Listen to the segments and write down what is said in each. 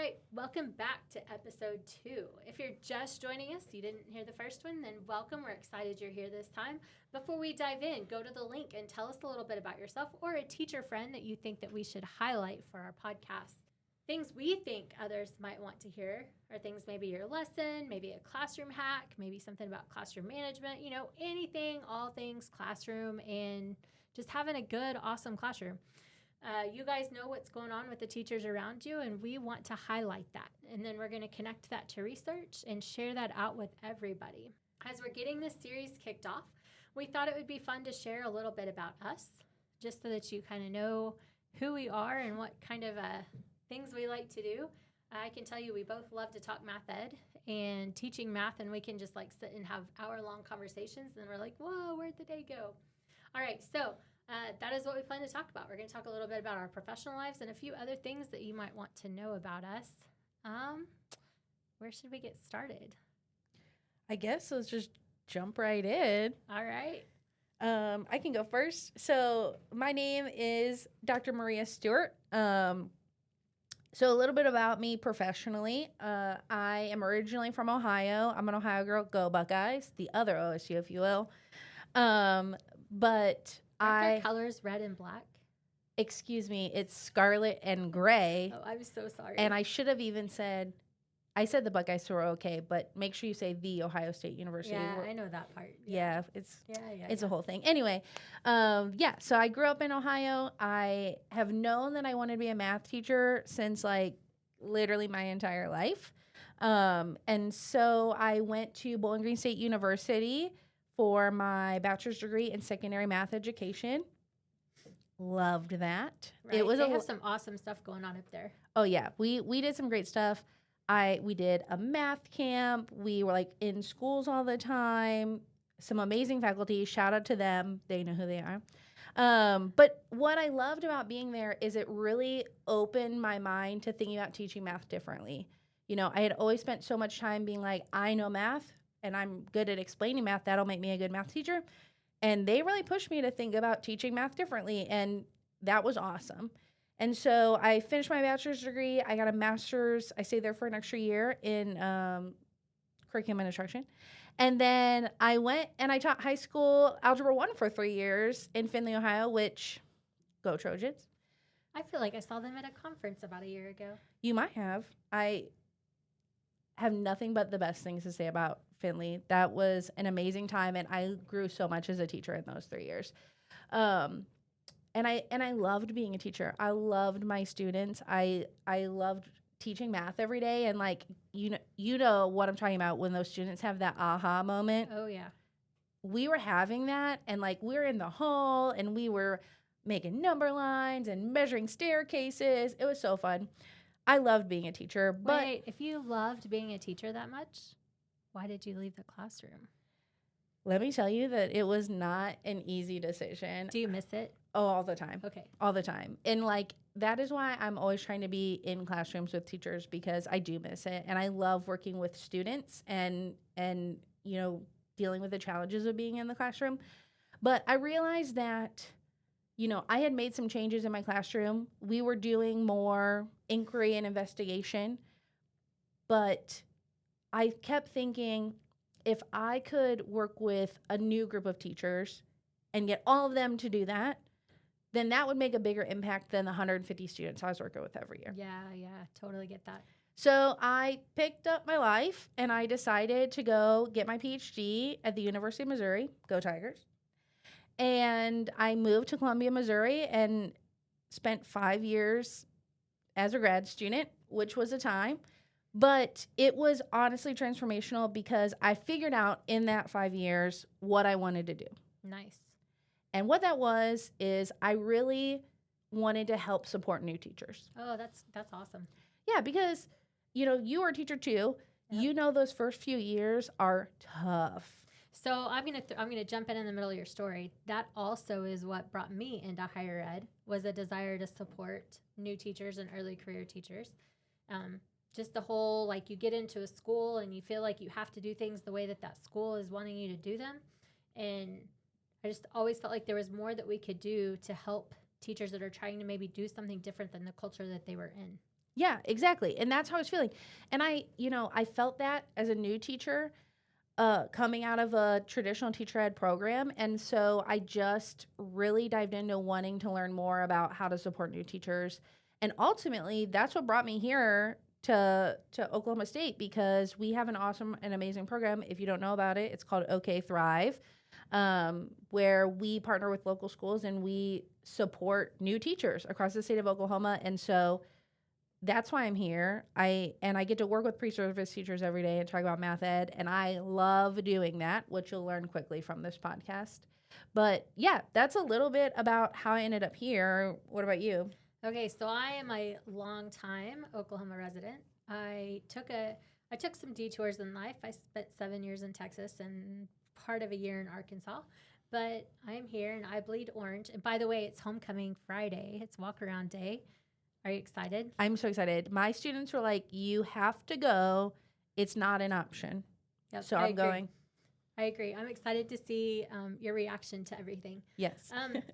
right, welcome back to episode 2. If you're just joining us, you didn't hear the first one, then welcome. We're excited you're here this time. Before we dive in, go to the link and tell us a little bit about yourself or a teacher friend that you think that we should highlight for our podcast. Things we think others might want to hear are things maybe your lesson, maybe a classroom hack, maybe something about classroom management, anything, all things classroom and just having a good, awesome classroom. You guys know what's going on with the teachers around you, and we want to highlight that. And then we're going to connect that to research and share that out with everybody. As we're getting this series kicked off, we thought it would be fun to share a little bit about us, just so that you kind of know who we are and what kind of things we like to do. I can tell you we both love to talk math ed and teaching math, and we can just like sit and have hour-long conversations, and we're like, whoa, where'd the day go? All right, so that is what we plan to talk about. We're going to talk a little bit about our professional lives and a few other things that you might want to know about us. Where should we get started? I guess let's just jump right in. All right. I can go first. So my name is Dr. Maria Stewart. So a little bit about me professionally. I am originally from Ohio. I'm an Ohio girl. Go Buckeyes. The other OSU, if you will. But Aren't their colors red and black? Excuse me, it's scarlet and gray. Oh, I'm so sorry. And I should have even said, I said the Buckeyes were okay, but make sure you say the Ohio State University. Yeah, I know that part. Yeah, it's a whole thing. Anyway, so I grew up in Ohio. I have known that I wanted to be a math teacher since like literally my entire life. And so I went to Bowling Green State University for my bachelor's degree in secondary math education. Loved that. Right. They have some awesome stuff going on up there. Oh yeah, we did some great stuff. We did a math camp. We were like in schools all the time. Some amazing faculty. Shout out to them. They know who they are. But what I loved about being there is it really opened my mind to thinking about teaching math differently. I had always spent so much time being like, I know math and I'm good at explaining math. That'll make me a good math teacher. And they really pushed me to think about teaching math differently. And that was awesome. And so I finished my bachelor's degree. I got a master's. I stayed there for an extra year in curriculum and instruction. And then I went and I taught high school Algebra 1 for 3 years in Findlay, Ohio, which, go Trojans. I feel like I saw them at a conference about a year ago. You might have. I have nothing but the best things to say about Findlay. That was an amazing time, and I grew so much as a teacher in those 3 years. And I loved being a teacher. I loved my students. I loved teaching math every day, and like you know what I'm talking about when those students have that aha moment. Oh yeah. We were having that, and like we were in the hall and we were making number lines and measuring staircases. It was so fun. I loved being a teacher. But wait, if you loved being a teacher that much, why did you leave the classroom? Let me tell you that it was not an easy decision. Do you miss it? Oh, all the time. Okay. All the time. And like, that is why I'm always trying to be in classrooms with teachers, because I do miss it. And I love working with students and dealing with the challenges of being in the classroom. But I realized that, I had made some changes in my classroom. We were doing more inquiry and investigation. But I kept thinking, if I could work with a new group of teachers and get all of them to do that, then that would make a bigger impact than the 150 students I was working with every year. Yeah, totally get that. So I picked up my life and I decided to go get my PhD at the University of Missouri. Go Tigers. And I moved to Columbia, Missouri, and spent 5 years as a grad student, which was a time. But it was honestly transformational because I figured out in that 5 years what I wanted to do. Nice. And what that was is I really wanted to help support new teachers. Oh, that's awesome. Yeah, because, you are a teacher too. Yep. Those first few years are tough. So I'm gonna jump in the middle of your story. That also is what brought me into higher ed, was a desire to support new teachers and early career teachers. Just the whole, like, you get into a school and you feel like you have to do things the way that school is wanting you to do them. And I just always felt like there was more that we could do to help teachers that are trying to maybe do something different than the culture that they were in. Yeah, exactly. And that's how I was feeling. And I felt that as a new teacher, coming out of a traditional teacher ed program. And so I just really dived into wanting to learn more about how to support new teachers. And ultimately, that's what brought me here to Oklahoma State, because we have an awesome and amazing program. If you don't know about it, it's called OK Thrive, where we partner with local schools and we support new teachers across the state of Oklahoma. And so that's why I'm here. I get to work with pre-service teachers every day and talk about math ed, and I love doing that, which you'll learn quickly from this podcast. But yeah, that's a little bit about how I ended up here. What about you? Okay, so I am a long-time Oklahoma resident. I took some detours in life. I spent 7 years in Texas and part of a year in Arkansas. But I'm here and I bleed orange. And by the way, it's homecoming Friday. It's walk around day. Are you excited? I'm so excited. My students were like, "You have to go. It's not an option." Yep, So I I'm agree. going. I agree. I'm excited to see your reaction to everything. Yes.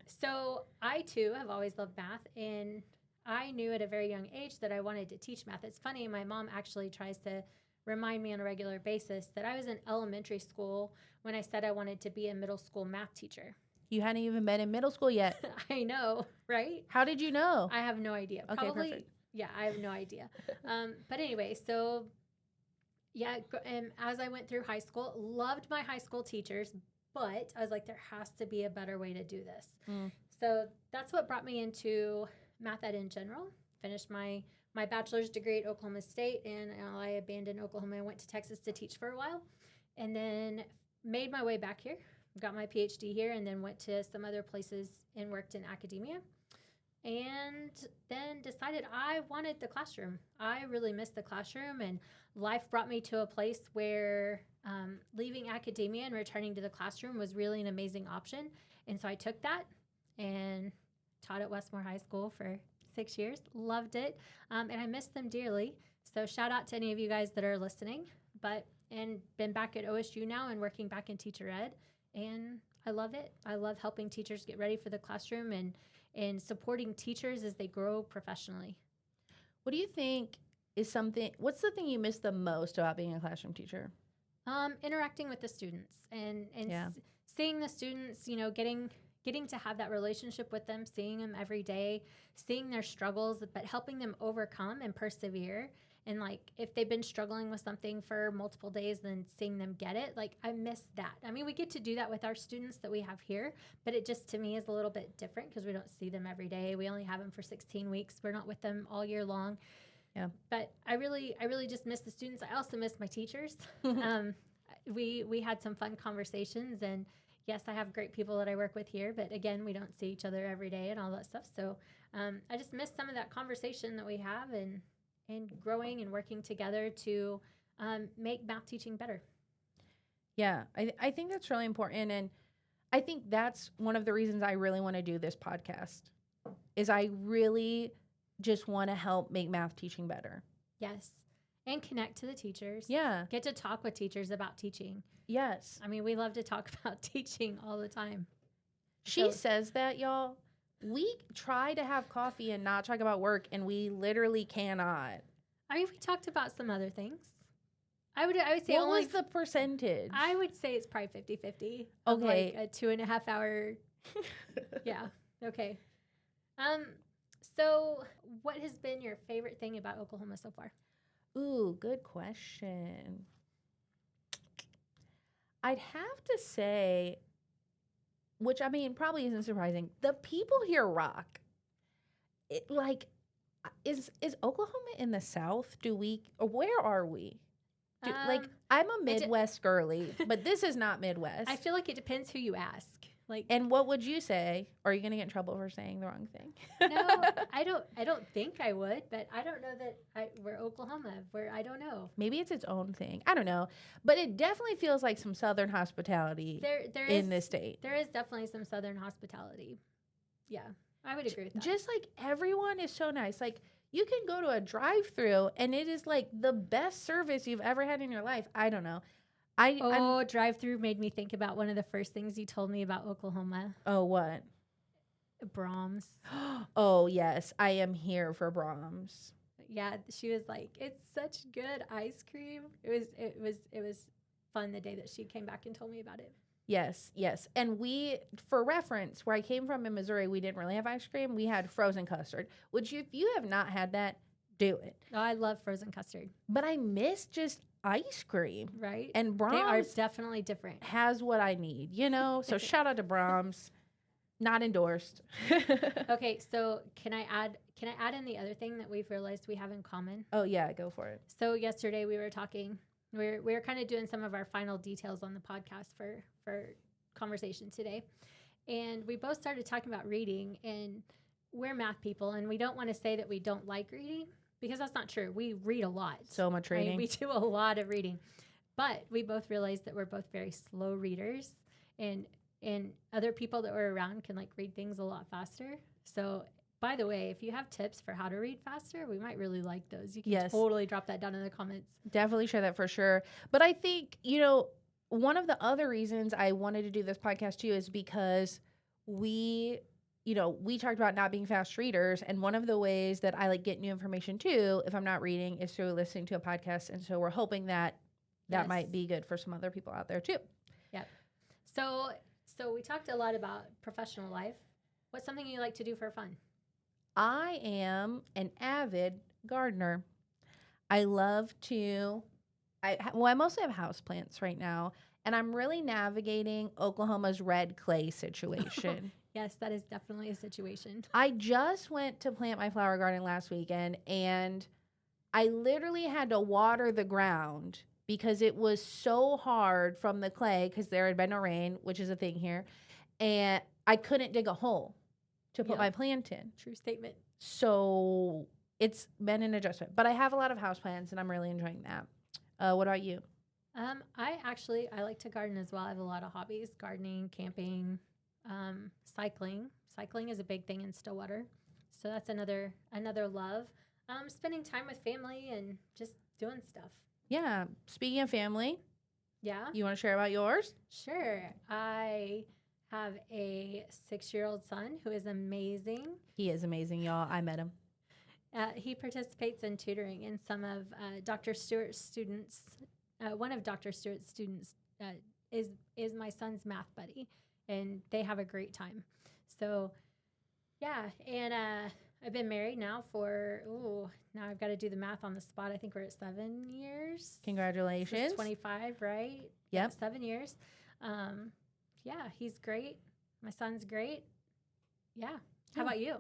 So I too have always loved math, and I knew at a very young age that I wanted to teach math. It's funny, my mom actually tries to remind me on a regular basis that I was in elementary school when I said I wanted to be a middle school math teacher. You hadn't even been in middle school yet. I know, right? How did you know? I have no idea. Okay, Probably, perfect. yeah, I have no idea. But anyway, so yeah, and as I went through high school, loved my high school teachers, but I was like, there has to be a better way to do this. So that's what brought me into math ed in general. Finished my bachelor's degree at Oklahoma State, and I abandoned Oklahoma and went to Texas to teach for a while, and then made my way back here. Got my PhD here, and then went to some other places and worked in academia. And then decided I wanted the classroom. I really missed the classroom, and life brought me to a place where leaving academia and returning to the classroom was really an amazing option. And so I took that and taught at Westmore High School for 6 years. Loved it, and I miss them dearly. So shout out to any of you guys that are listening. And been back at OSU now and working back in teacher ed. And I love it. I love helping teachers get ready for the classroom and supporting teachers as they grow professionally. What do you think what's the thing you miss the most about being a classroom teacher? Interacting with the students and Yeah. Seeing the students, getting to have that relationship with them, seeing them every day, seeing their struggles, but helping them overcome and persevere. And if they've been struggling with something for multiple days, then seeing them get it, I miss that. I mean, we get to do that with our students that we have here, but it just, to me, is a little bit different because we don't see them every day. We only have them for 16 weeks. We're not with them all year long. Yeah. But I really just miss the students. I also miss my teachers. We had some fun conversations, and yes, I have great people that I work with here, but again, we don't see each other every day and all that stuff. So I just miss some of that conversation that we have and growing and working together to make math teaching better. Yeah, I think that's really important. And I think that's one of the reasons I really want to do this podcast is I really just want to help make math teaching better. Yes. And connect to the teachers. Yeah. Get to talk with teachers about teaching. Yes. I mean, we love to talk about teaching all the time. She says that, y'all. We try to have coffee and not talk about work, and we literally cannot. I mean, we talked about some other things. I would say what was the percentage? I would say it's probably 50-50. Okay. A 2.5 hour. Yeah. Okay. So what has been your favorite thing about Oklahoma so far? Ooh, good question. I'd have to say, which I mean probably isn't surprising, the people here rock. Is Oklahoma in the South? Where are we? I'm a Midwest girly, but this is not Midwest. I feel like it depends who you ask. And what would you say? Are you going to get in trouble for saying the wrong thing? No, I don't think I would, but I don't know that we're Oklahoma. I don't know. Maybe it's its own thing. I don't know. But it definitely feels like some Southern hospitality in this state. There is definitely some Southern hospitality. Yeah, I would agree with that. Just everyone is so nice. You can go to a drive-thru and it is the best service you've ever had in your life. I don't know. Drive-thru made me think about one of the first things you told me about Oklahoma. Oh, what? Brahms. Oh, yes. I am here for Brahms. yeah, she was like, "It's such good ice cream." It was fun the day that she came back and told me about it. Yes, yes. And we, for reference, where I came from in Missouri, we didn't really have ice cream. We had frozen custard, which if you have not had that, do it. Oh, I love frozen custard. But I miss just ice cream. Right? And They are Brahms definitely different. has what I need, you know? So shout out to Brahms. Not endorsed. Okay, so can I add in the other thing that we've realized we have in common? Oh, yeah, go for it. So yesterday we were talking. We were kind of doing some of our final details on the podcast for conversation today. And we both started talking about reading, and we're math people, and we don't want to say that we don't like reading because that's not true. We read a lot. So much reading. Right? We do a lot of reading. But we both realized that we're both very slow readers, and other people that we're around can like read things a lot faster. So by the way, if you have tips for how to read faster, we might really like those. You can totally drop that down in the comments. Definitely share that for sure. But I think, you know, one of the other reasons I wanted to do this podcast too is because we talked about not being fast readers. And one of the ways that I like get new information too, if I'm not reading, is through listening to a podcast. And so we're hoping that might be good for some other people out there too. Yeah. So we talked a lot about professional life. What's something you like to do for fun? I am an avid gardener. I love to, I mostly have houseplants right now, and I'm really navigating Oklahoma's red clay situation. Yes, that is definitely a situation. I just went to plant my flower garden last weekend, and I literally had to water the ground because it was so hard from the clay because there had been no rain, which is a thing here, and I couldn't dig a hole to put my plant in. True statement. So it's been an adjustment, but I have a lot of houseplants and I'm really enjoying that. What about you? I like to garden as well. I have a lot of hobbies: gardening, camping, cycling. Cycling is a big thing in Stillwater, so that's another love. Spending time with family and just doing stuff. Yeah. Speaking of family, yeah, you want to share about yours? Sure. I have a 6-year-old son who is amazing. He is amazing, y'all. I met him. He participates in tutoring, and some of Dr. Stewart's students. One of Dr. Stewart's students is my son's math buddy, and they have a great time. So, yeah, and I've been married now for now I've got to do the math on the spot. I think we're at 7 years. Congratulations. 25, right? Yep. 7 years. Yeah, he's great. My son's great. Yeah. How about you?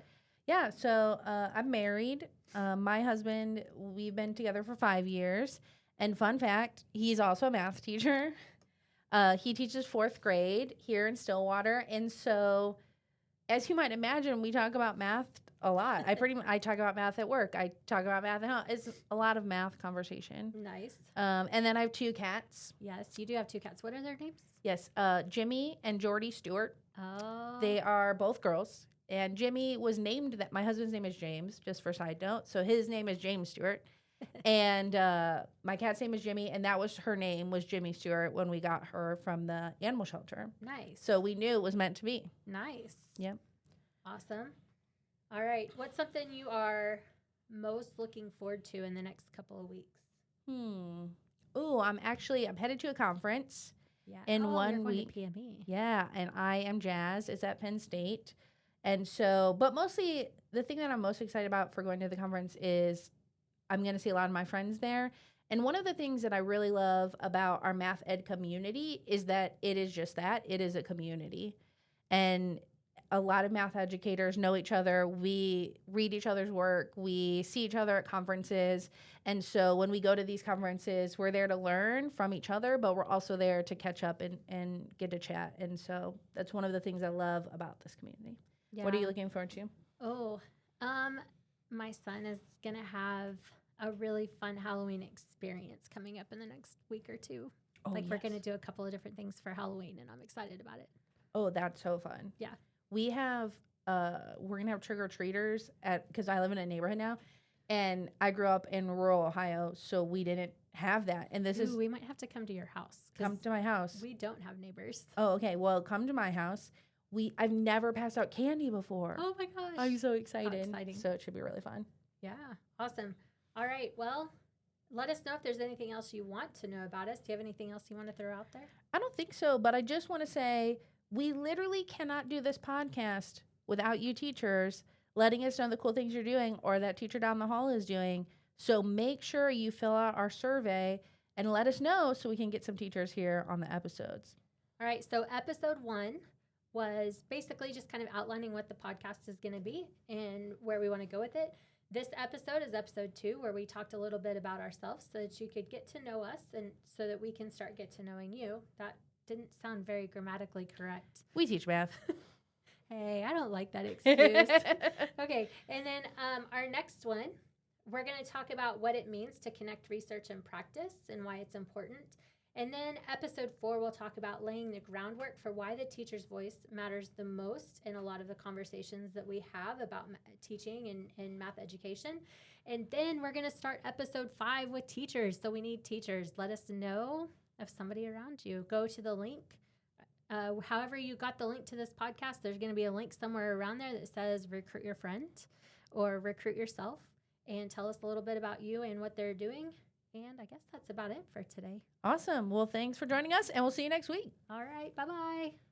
Yeah, so I'm married. My husband, we've been together for 5 years. And fun fact, he's also a math teacher. He teaches 4th grade here in Stillwater. And so, as you might imagine, we talk about math a lot. I talk about math at work. I talk about math at home. It's a lot of math conversation. Nice. And then I have 2 cats. Yes, you do have 2 cats. What are their names? Yes, Jimmy and Drs Stewart. Oh. They are both girls. And Jimmy was named that. My husband's name is James, just for side note. So his name is James Stewart. And my cat's name is Jimmy, and that was her name, was Jimmy Stewart, when we got her from the animal shelter. Nice. So we knew it was meant to be. Nice. Yep. Awesome. All right. What's something you are most looking forward to in the next couple of weeks? Ooh, I'm headed to a conference. Yeah. In 1 you're week. going to PME. Yeah, and I am Jazz. It's at Penn State. And so, but mostly the thing that I'm most excited about for going to the conference is I'm going to see a lot of my friends there. And one of the things that I really love about our math ed community is that it is just that. It is a community. And a lot of math educators know each other. We read each other's work. We see each other at conferences. And so when we go to these conferences, we're there to learn from each other, but we're also there to catch up and get to chat. And so that's one of the things I love about this community. Yeah. What are you looking forward to? Oh, my son is going to have a really fun Halloween experience coming up in the next week or two. Oh, we're going to do a couple of different things for Halloween, and I'm excited about it. Oh, that's so fun. Yeah. We have, we're going to have trick-or-treaters because I live in a neighborhood now, and I grew up in rural Ohio, so we didn't have that. And we might have to come to your house. Come to my house. We don't have neighbors. Oh, okay. Well, come to my house. I've never passed out candy before. Oh my gosh. I'm so excited. How exciting. So it should be really fun. Yeah. Awesome. All right. Well, let us know if there's anything else you want to know about us. Do you have anything else you want to throw out there? I don't think so, but I just want to say we literally cannot do this podcast without you teachers letting us know the cool things you're doing or that teacher down the hall is doing. So make sure you fill out our survey and let us know so we can get some teachers here on the episodes. All right. So episode 1 was basically just kind of outlining what the podcast is going to be and where we want to go with it. This episode is episode 2, where we talked a little bit about ourselves so that you could get to know us and so that we can start get to knowing you. That didn't sound very grammatically correct. We teach math. Hey, I don't like that excuse. Okay. And then our next one, we're going to talk about what it means to connect research and practice and why it's important. And then episode 4, we'll talk about laying the groundwork for why the teacher's voice matters the most in a lot of the conversations that we have about teaching and math education. And then we're going to start episode 5 with teachers. So we need teachers. Let us know of somebody around you. Go to the link. However you got the link to this podcast, there's going to be a link somewhere around there that says recruit your friend or recruit yourself, and tell us a little bit about you and what they're doing. And I guess that's about it for today. Awesome. Well, thanks for joining us, and we'll see you next week. All right. Bye-bye.